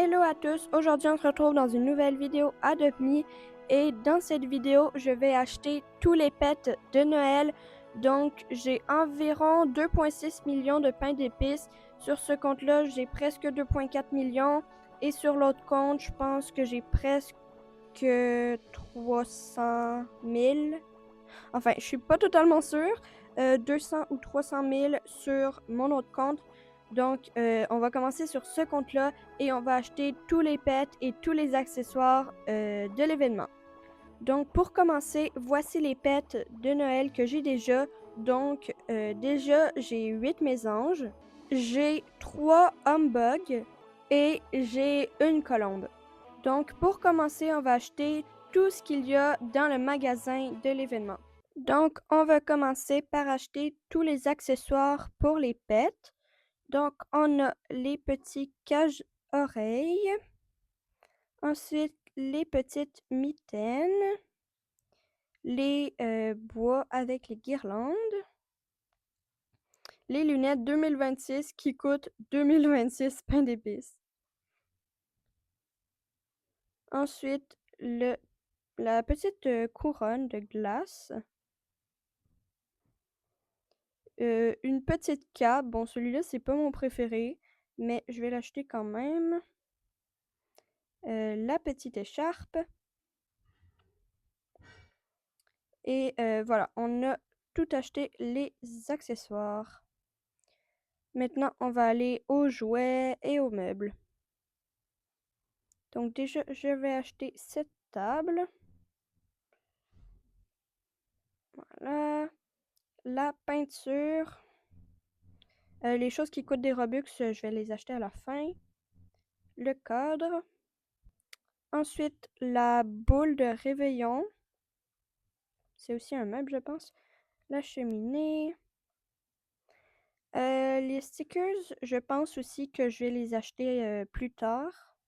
Hello à tous, aujourd'hui on se retrouve dans une nouvelle vidéo Adopt Me et dans cette vidéo je vais acheter tous les pets de Noël. Donc j'ai environ 2,6 millions de pains d'épices. Sur ce compte-là j'ai presque 2,4 millions et sur l'autre compte je pense que j'ai presque 300 000. Enfin je suis pas totalement sûre, 200 ou 300 000 sur mon autre compte. Donc, on va commencer sur ce compte-là et on va acheter tous les pets et tous les accessoires de l'événement. Donc, pour commencer, voici les pets de Noël que j'ai déjà. Donc, déjà, j'ai 8 mésanges, j'ai 3 humbugs et j'ai une colombe. Donc, pour commencer, on va acheter tout ce qu'il y a dans le magasin de l'événement. Donc, on va commencer par acheter tous les accessoires pour les pets. Donc, on a les petits cages-oreilles. Ensuite, les petites mitaines. Les bois avec les guirlandes. Les lunettes 2026 qui coûtent 2026 pains d'épices. Ensuite, la petite couronne de glace. Une petite cape. Bon, celui-là, c'est pas mon préféré, mais je vais l'acheter quand même. La petite écharpe. Et voilà, on a tout acheté les accessoires. Maintenant, on va aller aux jouets et aux meubles. Donc déjà, je vais acheter cette table. Voilà. La peinture. Les choses qui coûtent des Robux, je vais les acheter à la fin. Le cadre. Ensuite, la boule de réveillon. C'est aussi un meuble, je pense. La cheminée. Les stickers, je pense aussi que je vais les acheter plus tard.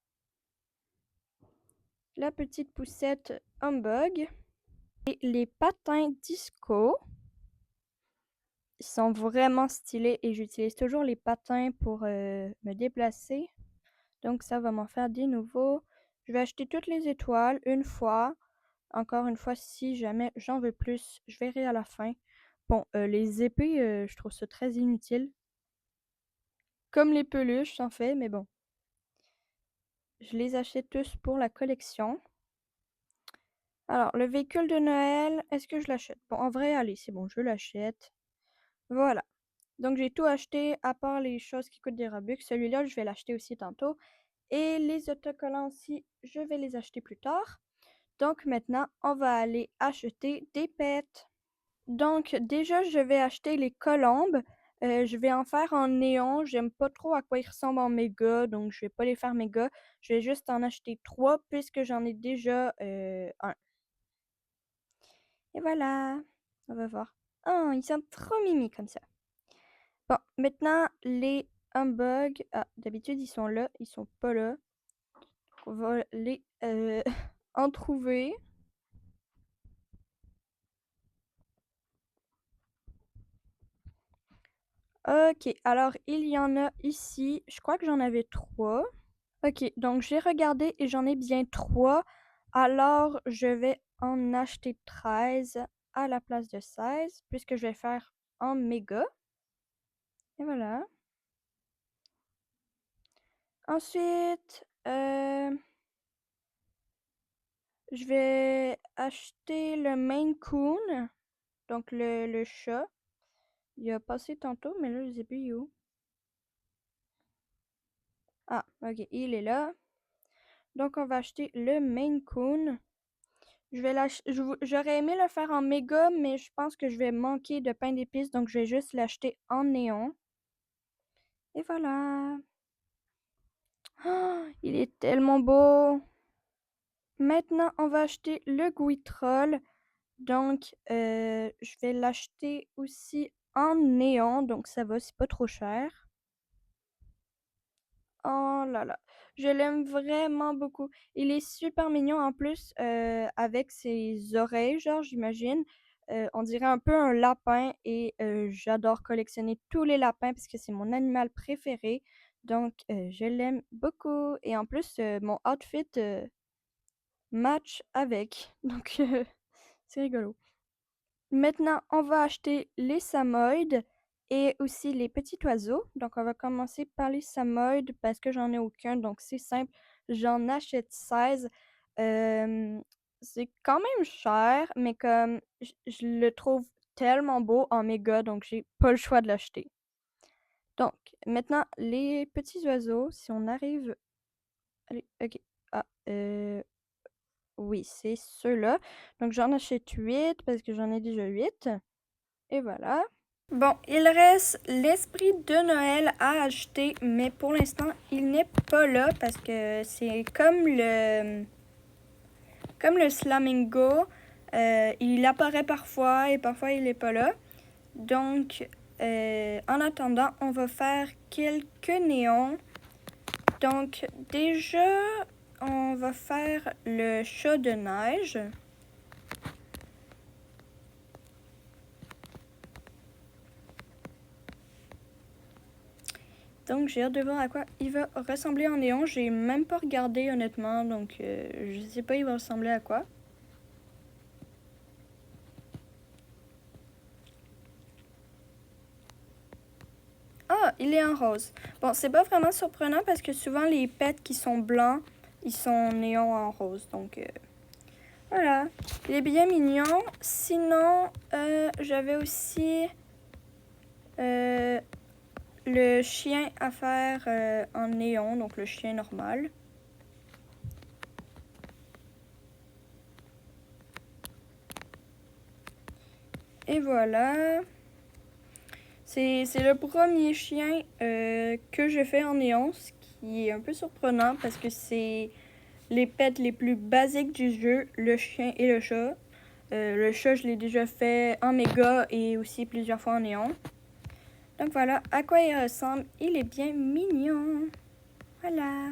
La petite poussette Humbug. Et les patins disco. Ils sont vraiment stylés et j'utilise toujours les patins pour me déplacer. Donc ça va m'en faire des nouveaux. Je vais acheter toutes les étoiles une fois. Encore une fois, si jamais j'en veux plus, je verrai à la fin. Bon, les épées, je trouve ça très inutile. Comme les peluches, en fait, mais bon. Je les achète tous pour la collection. Alors, le véhicule de Noël, est-ce que je l'achète? Bon, en vrai, allez, c'est bon, je l'achète. Voilà. Donc, j'ai tout acheté à part les choses qui coûtent des Robux. Celui-là, je vais l'acheter aussi tantôt. Et les autocollants aussi, je vais les acheter plus tard. Donc, maintenant, on va aller acheter des pets. Donc, déjà, je vais acheter les colombes. Je vais en faire en néon. J'aime pas trop à quoi ils ressemblent en méga, donc je vais pas les faire méga. Je vais juste en acheter 3 puisque j'en ai déjà un. Et voilà. On va voir. Oh, ils sont trop mimi comme ça. Bon, maintenant, les humbugs. Ah, d'habitude, ils sont là. Ils sont pas là. On va les en trouver. Ok, alors il y en a ici. Je crois que j'en avais 3. Ok, donc j'ai regardé et j'en ai bien 3. Alors, je vais en acheter 13 à la place de 16, puisque je vais faire en méga. Et voilà. Ensuite, je vais acheter le Maine Coon, donc le chat. Il a passé tantôt, mais là, je sais plus il est où. Ah, ok, il est là. Donc, on va acheter le Maine Coon. J'aurais aimé le faire en méga, mais je pense que je vais manquer de pain d'épices, donc je vais juste l'acheter en néon. Et voilà. Oh, il est tellement beau. Maintenant, on va acheter le Gouitrol. Donc, je vais l'acheter aussi en néon, donc ça va, c'est pas trop cher. Oh là là, je l'aime vraiment beaucoup. Il est super mignon en plus, avec ses oreilles, genre, j'imagine. On dirait un peu un lapin et j'adore collectionner tous les lapins parce que c'est mon animal préféré. Donc, je l'aime beaucoup et en plus, mon outfit, match avec. Donc, c'est rigolo. Maintenant, on va acheter les Samoyeds et aussi les petits oiseaux. Donc, on va commencer par les Samoyeds parce que j'en ai aucun, donc c'est simple. J'en achète 16. C'est quand même cher, mais comme je le trouve tellement beau en méga, donc j'ai pas le choix de l'acheter. Donc, maintenant, les petits oiseaux, si on arrive. Allez, ok. Ah, oui, c'est ceux-là. Donc, j'en achète 8 parce que j'en ai déjà 8. Et voilà. Bon, il reste l'esprit de Noël à acheter, mais pour l'instant, il n'est pas là parce que c'est comme le Flamingo. Il apparaît parfois et parfois il n'est pas là. Donc, en attendant, on va faire quelques néons. Donc, déjà, on va faire le chat de neige. Donc, j'ai hâte de voir à quoi il va ressembler en néon. J'ai même pas regardé, honnêtement, donc je sais pas il va ressembler à quoi. Ah, il est en rose. Bon, c'est pas vraiment surprenant parce que souvent les pets qui sont blancs, ils sont néons en rose. Donc, voilà. Il est bien mignon. Sinon, j'avais aussi le chien à faire en néon, donc le chien normal. Et voilà. C'est le premier chien que je fais en néon, ce qui est un peu surprenant parce que c'est les pets les plus basiques du jeu, le chien et le chat. Le chat, je l'ai déjà fait en méga et aussi plusieurs fois en néon. Donc voilà à quoi il ressemble. Il est bien mignon. Voilà.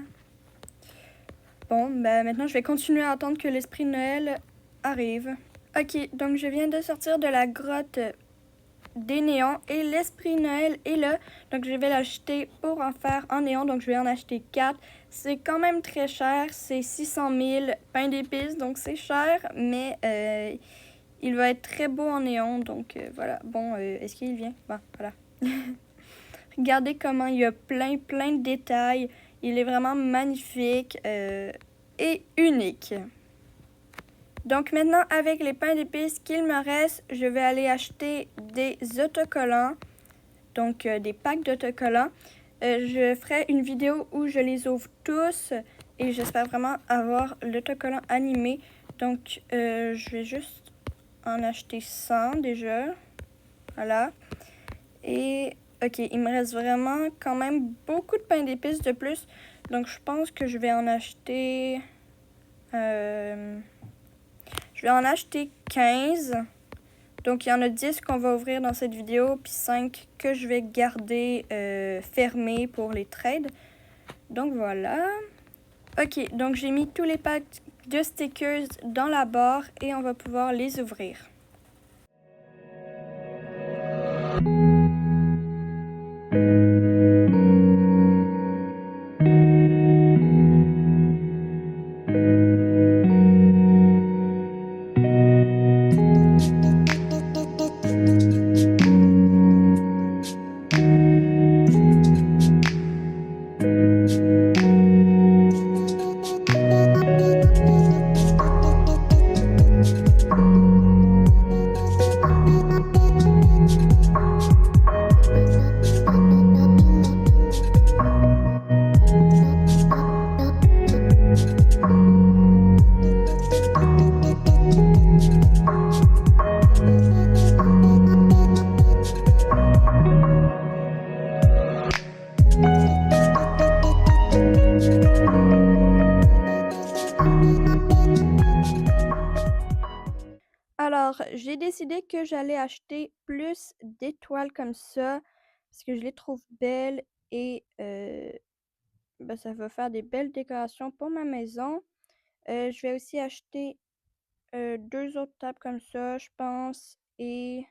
Bon, ben maintenant je vais continuer à attendre que l'esprit de Noël arrive. Ok, donc je viens de sortir de la grotte des néons et l'esprit Noël est là. Donc je vais l'acheter pour en faire en néon. Donc je vais en acheter 4. C'est quand même très cher. C'est 600 000 pains d'épices. Donc c'est cher, mais il va être très beau en néon. Donc voilà. Bon, est-ce qu'il vient? Bon, voilà. Regardez comment il y a plein de détails. Il est vraiment magnifique et unique. Donc maintenant, avec les pains d'épices qu'il me reste, je vais aller acheter des autocollants. Donc des packs d'autocollants. Je ferai une vidéo où je les ouvre tous et j'espère vraiment avoir l'autocollant animé. Donc je vais juste en acheter 100 déjà. Voilà. Et ok, il me reste vraiment quand même beaucoup de pain d'épices de plus. Donc je pense que je vais en acheter... je vais en acheter 15. Donc, il y en a 10 qu'on va ouvrir dans cette vidéo, puis 5 que je vais garder fermés pour les trades. Donc, voilà. Ok, donc j'ai mis tous les packs de stickers dans la barre et on va pouvoir les ouvrir. Alors, j'ai décidé que j'allais acheter plus d'étoiles comme ça parce que je les trouve belles et ben, ça va faire des belles décorations pour ma maison. Je vais aussi acheter 2 autres tables comme ça, je pense, et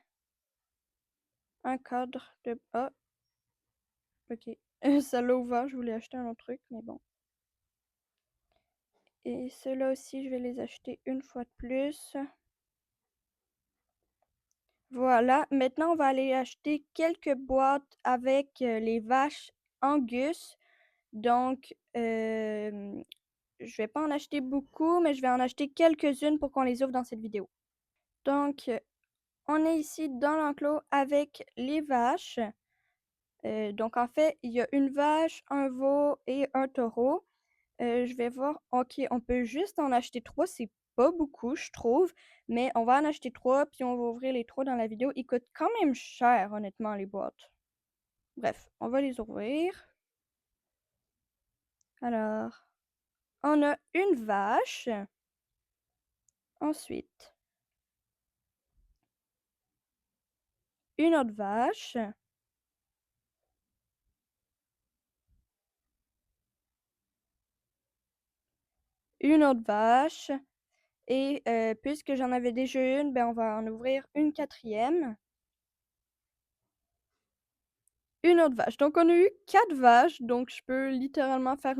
un cadre de... Ah, ok. Ça l'a ouvert, je voulais acheter un autre truc, mais bon. Et ceux-là aussi, je vais les acheter une fois de plus. Voilà, maintenant on va aller acheter quelques boîtes avec, les vaches Angus. Donc, je vais pas en acheter beaucoup, mais je vais en acheter quelques-unes pour qu'on les ouvre dans cette vidéo. Donc, on est ici dans l'enclos avec les vaches. Donc en fait, il y a une vache, un veau et un taureau. Je vais voir. OK, on peut juste en acheter 3, c'est pas beaucoup, je trouve, mais on va en acheter 3 puis on va ouvrir les 3 dans la vidéo. Ils coûtent quand même cher, honnêtement, les boîtes. Bref, on va les ouvrir. Alors, on a une vache. Ensuite, une autre vache. Une autre vache. Et puisque j'en avais déjà une, ben, on va en ouvrir une quatrième. Une autre vache. Donc, on a eu 4 vaches. Donc, je peux littéralement faire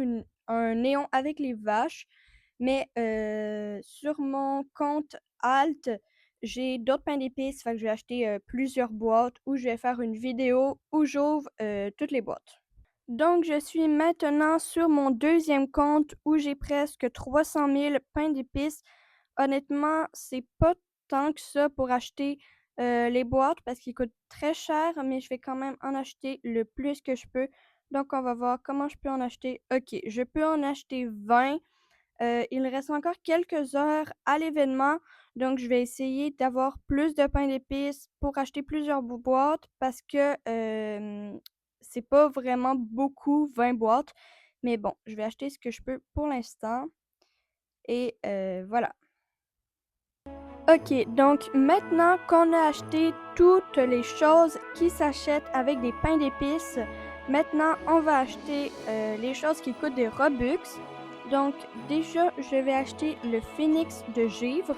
un néon avec les vaches. Mais sur mon compte Alt, j'ai d'autres pains d'épices. Fait que je vais acheter plusieurs boîtes ou je vais faire une vidéo où j'ouvre toutes les boîtes. Donc, je suis maintenant sur mon deuxième compte où j'ai presque 300 000 pains d'épices. Honnêtement, c'est pas tant que ça pour acheter les boîtes parce qu'ils coûtent très cher, mais je vais quand même en acheter le plus que je peux. Donc, on va voir comment je peux en acheter. OK, je peux en acheter 20. Il reste encore quelques heures à l'événement, donc je vais essayer d'avoir plus de pain d'épices pour acheter plusieurs boîtes parce que c'est pas vraiment beaucoup 20 boîtes. Mais bon, je vais acheter ce que je peux pour l'instant. Et voilà. OK, donc maintenant qu'on a acheté toutes les choses qui s'achètent avec des pains d'épices, maintenant on va acheter les choses qui coûtent des Robux. Donc déjà, je vais acheter le Phoenix de givre.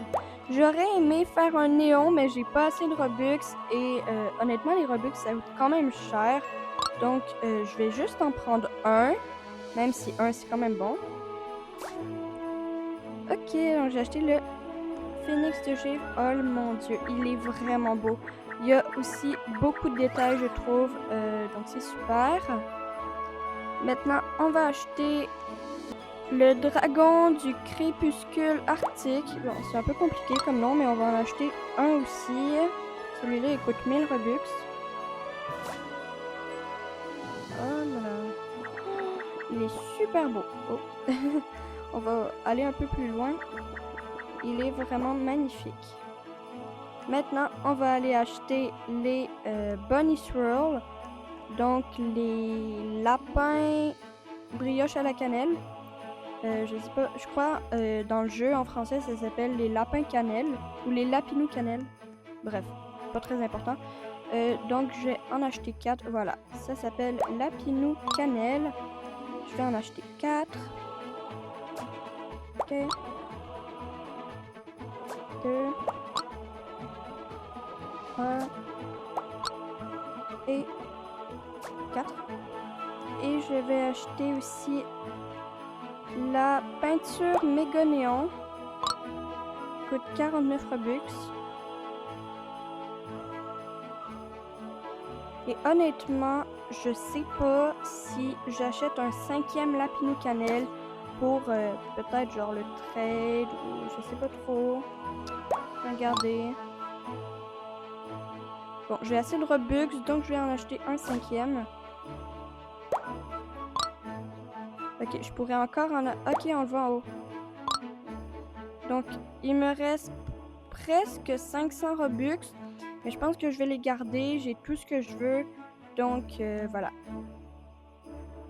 J'aurais aimé faire un néon, mais j'ai pas assez de Robux et honnêtement, les Robux, ça coûte quand même cher. Donc, je vais juste en prendre un, même si un, c'est quand même bon. OK, donc j'ai acheté le Phoenix de givre. Oh mon dieu, il est vraiment beau. Il y a aussi beaucoup de détails, je trouve, donc c'est super. Maintenant, on va acheter le dragon du crépuscule arctique. Bon, c'est un peu compliqué comme nom, mais on va en acheter un aussi. Celui-là, il coûte 1000 Robux. Oh là là. Il est super beau. Oh. On va aller un peu plus loin. Il est vraiment magnifique. Maintenant, on va aller acheter les Bunny Swirl. Donc, les lapins brioche à la cannelle. Je sais pas, je crois dans le jeu en français ça s'appelle les lapins cannelle ou les lapinous cannelle. Bref, pas très important. Donc je vais en acheter 4. Voilà, ça s'appelle lapinou cannelle. Je vais en acheter 4. Ok. 2, 1 et 4. Et je vais acheter aussi la peinture méga néon. Coûte 49 Robux. Et honnêtement, je sais pas si j'achète un 5e lapinou cannelle pour peut-être genre le trade ou je sais pas trop. Regardez. Bon, j'ai assez de Robux, donc je vais en acheter un 5e. Ok, je pourrais encore en... Ok, on le voit en haut. Donc, il me reste presque 500 Robux. Mais je pense que je vais les garder. J'ai tout ce que je veux. Donc, voilà.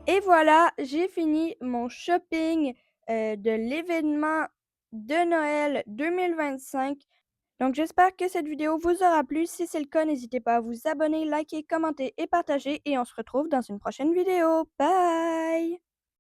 Et voilà, j'ai fini mon shopping de l'événement de Noël 2025. Donc, j'espère que cette vidéo vous aura plu. Si c'est le cas, n'hésitez pas à vous abonner, liker, commenter et partager. Et on se retrouve dans une prochaine vidéo. Bye!